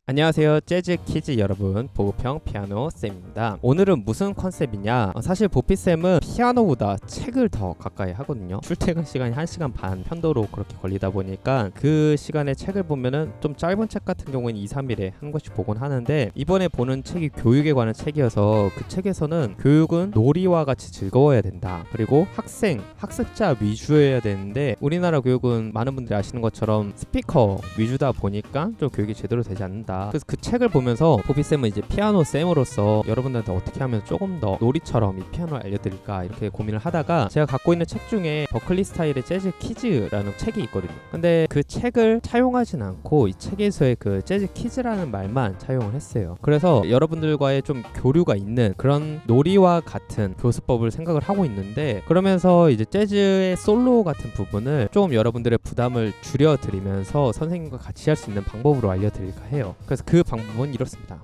안녕하세요, 재즈 키즈 여러분. 보급형 피아노 쌤입니다. 오늘은 무슨 컨셉이냐, 사실 보피쌤은 피아노보다 책을 더 가까이 하거든요. 출퇴근 시간이 1시간 반 편도로 그렇게 걸리다 보니까 그 시간에 책을 보면은 좀 짧은 책 같은 경우는 2, 3일에 한 권씩 보곤 하는데, 이번에 보는 책이 교육에 관한 책이어서 그 책에서는 교육은 놀이와 같이 즐거워야 된다, 그리고 학습자 위주여야 되는데, 우리나라 교육은 많은 분들이 아시는 것처럼 스피커 위주다 보니까 좀 교육이 제대로 되지 않는다. 그래서 그 책을 보면서 보피쌤은 이제 피아노 쌤으로서 여러분들한테 어떻게 하면 조금 더 놀이처럼 이 피아노를 알려드릴까 이렇게 고민을 하다가, 제가 갖고 있는 책 중에 버클리 스타일의 재즈 키즈라는 책이 있거든요. 근데 그 책을 차용하진 않고 이 책에서의 그 재즈 키즈라는 말만 차용을 했어요. 그래서 여러분들과의 좀 교류가 있는 그런 놀이와 같은 교수법을 생각을 하고 있는데, 그러면서 이제 재즈의 솔로 같은 부분을 조금 여러분들의 부담을 줄여드리면서 선생님과 같이 할 수 있는 방법으로 알려드릴까 해요. 그래서 그 방법은 이렇습니다.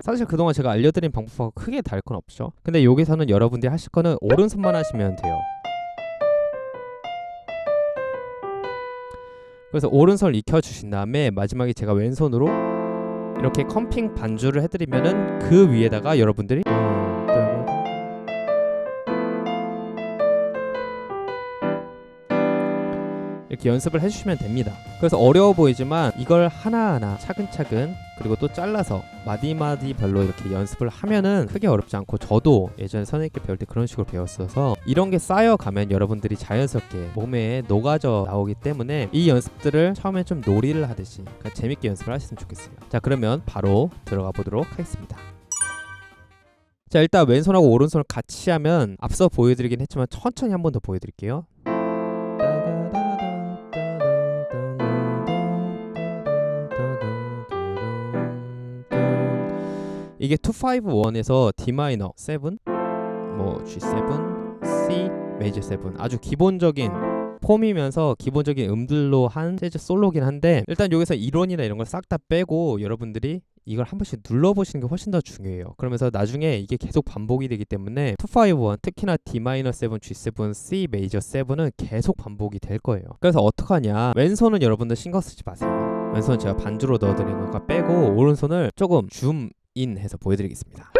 사실 그동안 제가 알려드린 방법하고 크게 다를 건 없죠. 근데 여기서는 여러분들이 하실 거는 오른손만 하시면 돼요. 그래서 오른손을 익혀주신 다음에 마지막에 제가 왼손으로 이렇게 컴핑 반주를 해드리면은 그 위에다가 여러분들이 이렇게 연습을 해주시면 됩니다. 그래서 어려워 보이지만 이걸 하나하나 차근차근, 그리고 또 잘라서 마디마디별로 이렇게 연습을 하면은 크게 어렵지 않고, 저도 예전에 선생님께 배울 때 그런 식으로 배웠어서 이런 게 쌓여가면 여러분들이 자연스럽게 몸에 녹아져 나오기 때문에 이 연습들을 처음에 좀 놀이를 하듯이 재밌게 연습을 하셨으면 좋겠어요. 자, 그러면 바로 들어가 보도록 하겠습니다. 자, 일단 왼손하고 오른손을 같이 하면 앞서 보여드리긴 했지만 천천히 한 번 더 보여드릴게요. 이게 251에서 D 마이너 7, 뭐 G7, C, 메이저 7, 아주 기본적인 폼이면서 기본적인 음들로 한 재즈 솔로긴 한데, 일단 여기서 이론이나 이런 걸 싹 다 빼고 여러분들이 이걸 한 번씩 눌러보시는 게 훨씬 더 중요해요. 그러면서 나중에 이게 계속 반복이 되기 때문에 251, 특히나 D 마이너 7, G7, C 메이저 7은 계속 반복이 될 거예요. 그래서 어떡하냐, 왼손은 여러분들 신경 쓰지 마세요. 왼손은 제가 반주로 넣어드리는 거 빼고 오른손을 조금 줌인 해서 보여드리겠습니다.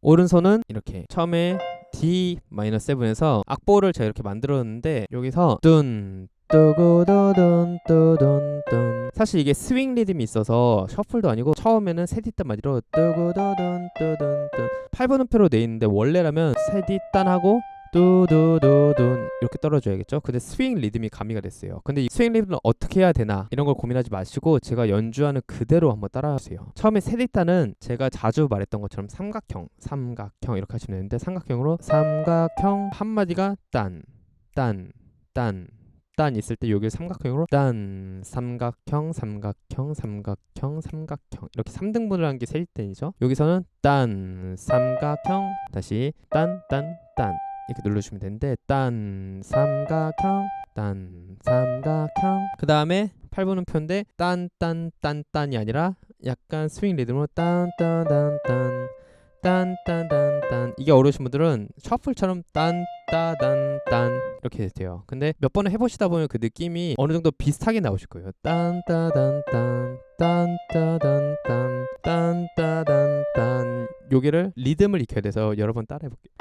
오른손은 이렇게 처음에 D-7에서 악보를 제가 이렇게 만들었는데, 여기서 뚠 뚜구두둔 뚜둔뚠, 사실 이게 스윙 리듬이 있어서 셔플도 아니고 처음에는 세디단 마디로 뚜구두둔 뚜둔뚠 8번 음표로 돼 있는데, 원래라면 세디단하고 뚜두두둔 이렇게 떨어져야겠죠. 근데 스윙 리듬이 가미가 됐어요. 근데 이 스윙 리듬을 어떻게 해야 되나 이런 걸 고민하지 마시고 제가 연주하는 그대로 한번 따라하세요. 처음에 세디단은 제가 자주 말했던 것처럼 삼각형 이렇게 하시면 되는데, 삼각형으로 삼각형 한마디가 딴 있을 때 여기 삼각형으로 딴, 삼각형 이렇게 3등분을 한 게 세디단이죠. 여기서는 딴, 삼각형, 다시 딴 이렇게 눌러주시면 되는데, 딴 삼각형 그 다음에 8분 음표인데 딴이 아니라 약간 스윙 리듬으로 딴딴딴딴 이게 어려우신 분들은 셔플처럼 딴따단딴 이렇게 돼요. 근데 몇 번을 해보시다 보면 그 느낌이 어느 정도 비슷하게 나오실 거예요. 딴따단딴 여기를 리듬을 익혀야 돼서 여러 번 따라 해볼게요.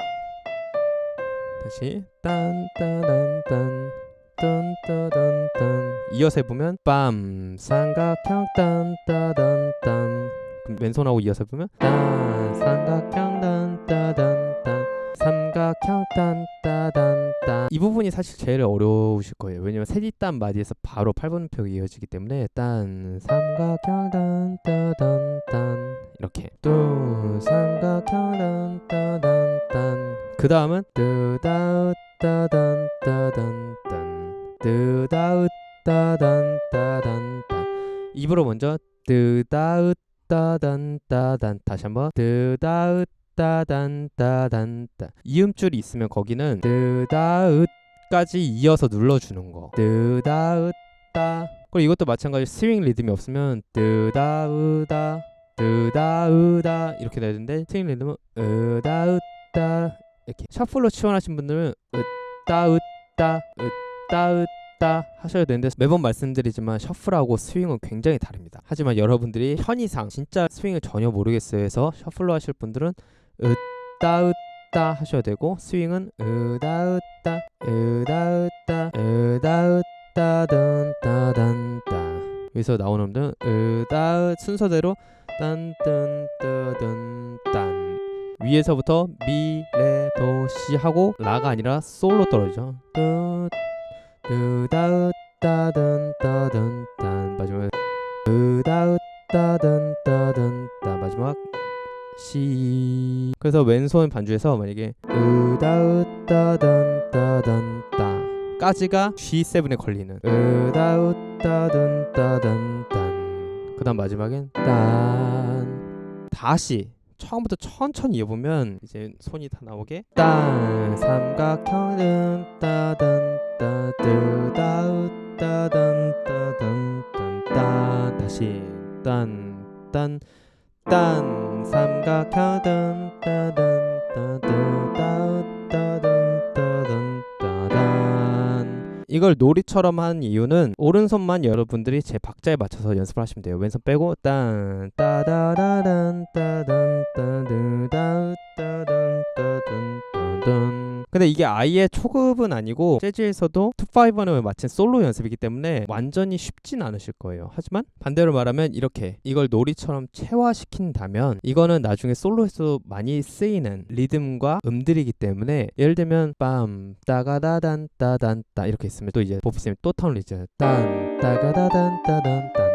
다시 딴따단딴 딴따단딴 이어서 해보면 빰 삼각형 딴따단딴, 그럼 왼손하고 이어서 해보면 딴 삼각형 딴따단딴 삼각형 딴따단딴. 이 부분이 사실 제일 어려우실 거예요. 왜냐면 세디단 마디에서 바로 8분음표가 이어지기 때문에 딴 삼각형 딴따단딴 이렇게 또 삼각형 딴따단딴, 그 다음은 뜨다웃따단따단딴 뜨다웃따단따단딴. 입으로 먼저 뜨다웃따단따단, 다시 한번 뜨다웃따단따단따. 이음줄이 있으면 거기는 뜨다웃까지 이어서 눌러주는 거. 뜨다웃따. 그리고 이것도 마찬가지, 스윙 리듬이 없으면 뜨다우다 이렇게 돼야 되는데, 스윙 리듬은 으다웃다 이렇게. 셔플로 치환하신 분들은 으따 따 하셔야 되는데 매번 말씀드리지만 셔플하고 스윙은 굉장히 다릅니다. 하지만 여러분들이 편의상 진짜 스윙을 전혀 모르겠어요 해서 셔플로 하실 분들은 으따 으따 하셔야 되고 스윙은 으다 으따 으다 으따 으다 으따 든따단따 여기서 나오는 놈들은 으다 순서대로 딴뜬뜨든딴 위에서부터 미, 레, 도, 시 하고 라가 아니라 솔로 떨어지죠. 으다으따든따든딴 마지막 으다으따든따든따 마지막 시. 그래서 왼손 반주에서 만약에 으다으따든따든따 까지가 G7에 걸리는 으다으따든따든딴 그 다음 마지막엔 딴 다시 처음부터 천천히 이어보면 이제 손이 다 나오게 딴 삼각형은 따단 따뜨다우 따단 따단 딴 다시 딴 삼각형은 따단 따뜨다우 따단 따단 따단 이걸 놀이처럼 한 이유는 오른손만 여러분들이 제 박자에 맞춰서 연습을 하시면 돼요. 왼손 빼고 딴 따다라란 따단 따드다우 따단 따단 따단 근데 이게 아예 초급은 아니고 재즈에서도 2-5-1을 마친 솔로 연습이기 때문에 완전히 쉽진 않으실 거예요. 하지만 반대로 말하면 이렇게 이걸 놀이처럼 체화시킨다면 이거는 나중에 솔로에서 많이 쓰이는 리듬과 음들이기 때문에 예를 들면 빰 따가다단 따단 따 이렇게 있으면 또 이제 보피쌤이 또 턴을 이제 딴 따가다단 따단 딴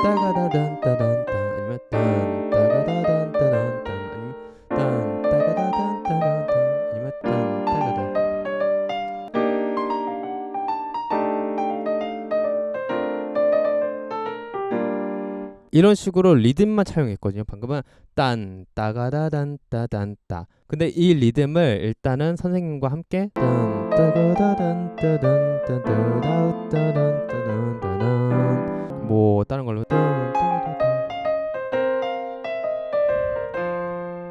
따가다단 따단 딴 아니면 딴 따가다단 따단 딴 아니면 딴 따가다단 따단 딴 아니면 딴 따가다 이런 식으로 리듬만 차용했거든요. 방금은 딴 따가다단 따단 따 근데 이 리듬을 일단은 선생님과 함께 딴 따가다단 따단 따다다우 따단 따단 따단 뭐 다른 걸로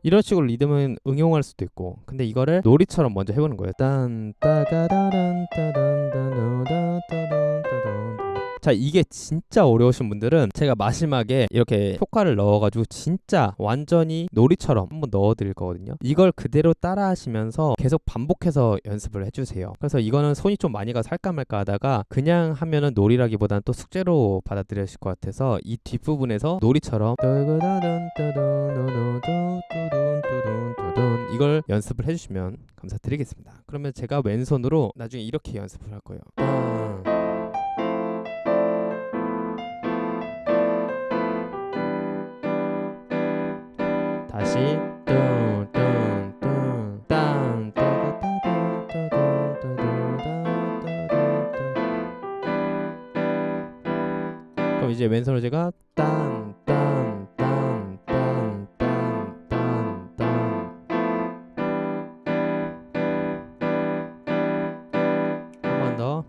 이런 식으로 리듬은 응용할 수도 있고 근데 이거를 놀이처럼 먼저 해보는 거예요. 딴 따가다단 따단 따단 따단 따단 자 이게 진짜 어려우신 분들은 제가 마지막에 이렇게 효과를 넣어가지고 진짜 완전히 놀이처럼 한번 넣어드릴 거거든요. 이걸 그대로 따라 하시면서 계속 반복해서 연습을 해주세요. 그래서 이거는 손이 좀 많이 가서 할까 말까 하다가 그냥 하면은 놀이라기보다는 또 숙제로 받아들여질 것 같아서 이 뒷부분에서 놀이처럼 이걸 연습을 해주시면 감사드리겠습니다. 그러면 제가 왼손으로 나중에 이렇게 연습을 할 거예요. 다시 그럼 이제 왼손으로 제가 한 번 더.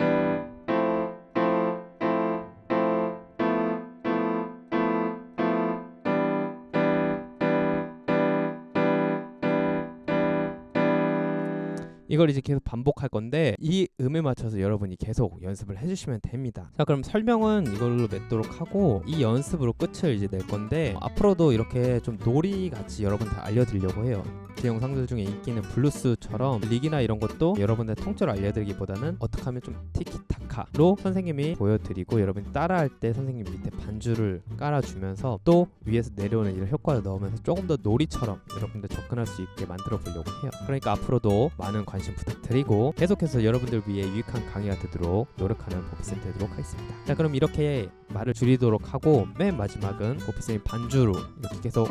이걸 이제 계속 반복할 건데 이 음에 맞춰서 여러분이 계속 연습을 해주시면 됩니다. 자 그럼 설명은 이걸로 맺도록 하고 이 연습으로 끝을 이제 낼 건데 앞으로도 이렇게 좀 놀이같이 여러분들 알려드리려고 해요. 제 영상들 중에 인기 있는 블루스처럼 릭이나 이런 것도 여러분들 통째로 알려드리기보다는 어떻게 하면 좀 티키타카로 선생님이 보여드리고 여러분이 따라할 때 선생님 밑에 반주를 깔아주면서 또 위에서 내려오는 이런 효과를 넣으면서 조금 더 놀이처럼 여러분들 접근할 수 있게 만들어 보려고 해요. 그러니까 앞으로도 많은 관심 부탁드리고 계속해서 여러분들 위해 유익한 강의가 되도록 노력하는 보피쌤 되도록 하겠습니다. 자 그럼 이렇게 말을 줄이도록 하고 맨 마지막은 보피쌤이 반주로 이렇게 계속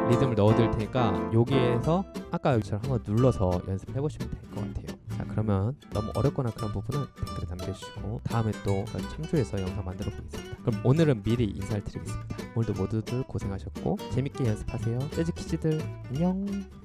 리듬을 넣어드릴 테니까 여기에서 아까 여기처럼 한번 눌러서 연습을 해보시면 될 것 같아요. 자 그러면 너무 어렵거나 그런 부분은 댓글에 남겨주시고 다음에 또 참조해서 영상 만들어 보겠습니다. 그럼 오늘은 미리 인사를 드리겠습니다. 오늘도 모두들 고생하셨고 재밌게 연습하세요. 재즈 키즈들 안녕.